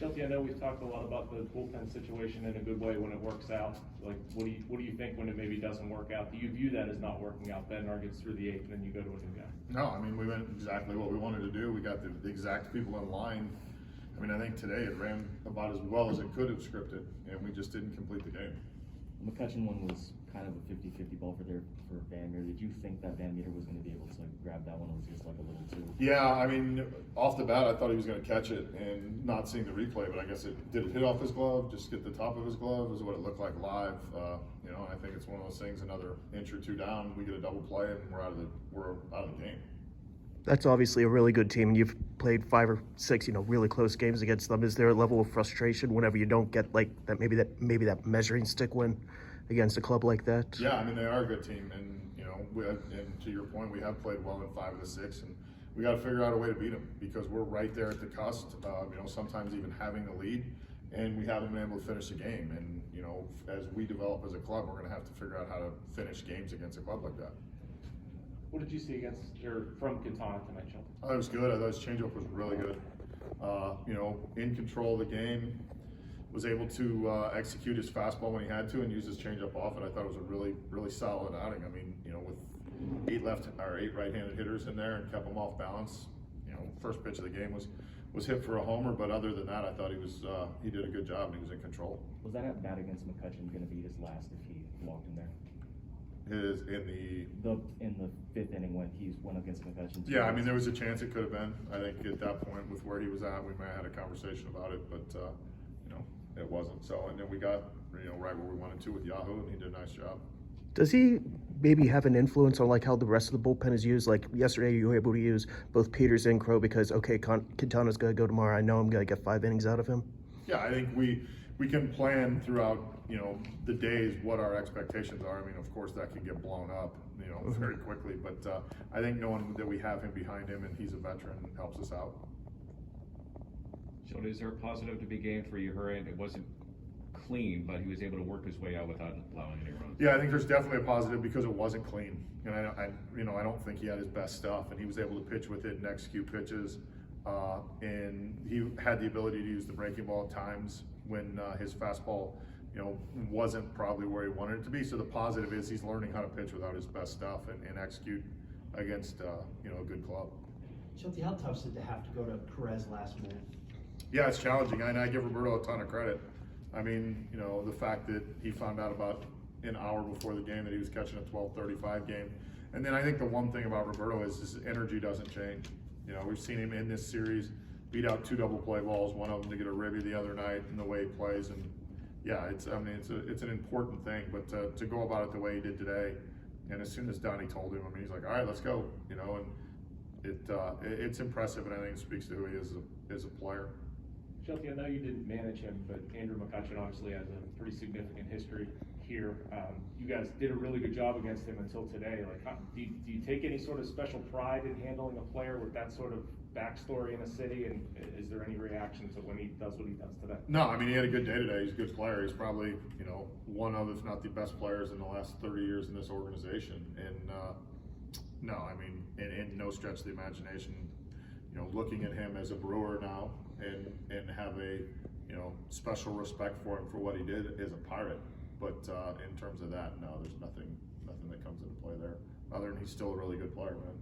Shelty, I know we've talked a lot about the bullpen situation in a good way when it works out. Like, what do you think when it maybe doesn't work out? Do you view that as not working out? Bednar gets through the eighth, and then you go to a new guy. No, I mean, we went exactly what we wanted to do. We got the exact people in line. I mean, I think today it ran about as well as it could have scripted, and we just didn't complete the game. The McCutcheon one was kind of a 50-50 ball for Van Meter. Did you think that Van Meter was going to be able to grab that one? Or was it just like a little too? Yeah, I mean, off the bat, I thought he was going to catch it, and not seeing the replay, but I guess it hit off his glove, just get the top of his glove is what it looked like live. You know, I think it's one of those things. Another inch or two down, we get a double play, and we're out of the game. That's obviously a really good team, and you've played 5 or 6, really close games against them. Is there a level of frustration whenever you don't get like that? Maybe that measuring stick win against a club like that. Yeah, I mean, they are a good team, and and to your point, we have played well in 5 of the 6, and we got to figure out a way to beat them because we're right there at the cusp. Sometimes even having the lead, and we haven't been able to finish the game. And as we develop as a club, we're going to have to figure out how to finish games against a club like that. What did you see from Quintana tonight, Shelton? It was good. I thought his changeup was really good. In control of the game, was able to execute his fastball when he had to and use his changeup off it. I thought it was a really, really solid outing. I mean, with 8 right-handed hitters in there and kept them off balance. First pitch of the game was hit for a homer, but other than that, I thought he did a good job and he was in control. Was that at bat against McCutcheon going to be his last if he walked in there? In the 5th inning when he went against McCutcheon. Yeah, I mean, there was a chance it could have been. I think at that point with where he was at, we may have had a conversation about it, but it wasn't. So, and then we got right where we wanted to with Yahoo, and he did a nice job. Does he maybe have an influence on like how the rest of the bullpen is used? Like yesterday, you were able to use both Peters and Crow because Quintana's going to go tomorrow. I know I'm going to get 5 innings out of him. Yeah, I think we can plan throughout the days what our expectations are. I mean, of course, that can get blown up very quickly, but I think knowing that we have him behind him and he's a veteran helps us out. So is there a positive to be gained for Uhurin? It wasn't clean, but he was able to work his way out without allowing any runs. Yeah, I think there's definitely a positive because it wasn't clean, and I don't think he had his best stuff, and he was able to pitch with it and execute pitches, and he had the ability to use the breaking ball at times when his fastball, wasn't probably where he wanted it to be. So the positive is he's learning how to pitch without his best stuff and execute against a good club. Shelty, how tough is it to have to go to Perez last minute? Yeah, it's challenging, and I give Roberto a ton of credit. I mean, the fact that he found out about an hour before the game that he was catching a 12:35 game. And then I think the one thing about Roberto is his energy doesn't change. We've seen him in this series beat out 2 double play balls, one of them to get a ribby the other night, and the way he plays. And yeah, it's an important thing, but to go about it the way he did today, and as soon as Donnie told him, he's like, all right, let's go, and it's impressive, and I think it speaks to who he is as a player. Shelty, I know you didn't manage him, but Andrew McCutcheon obviously has a pretty significant history here. You guys did a really good job against him until today. Like, do you take any sort of special pride in handling a player with that sort of backstory in a city? And is there any reaction to when he does what he does today? No, I mean, he had a good day today. He's a good player. He's probably, one of, if not the best players in the last 30 years in this organization. And no, I mean, in no stretch of the imagination, looking at him as a Brewer now and have a, special respect for him for what he did as a Pirate. But in terms of that, no, there's nothing that comes into play there. Other than he's still a really good player, man.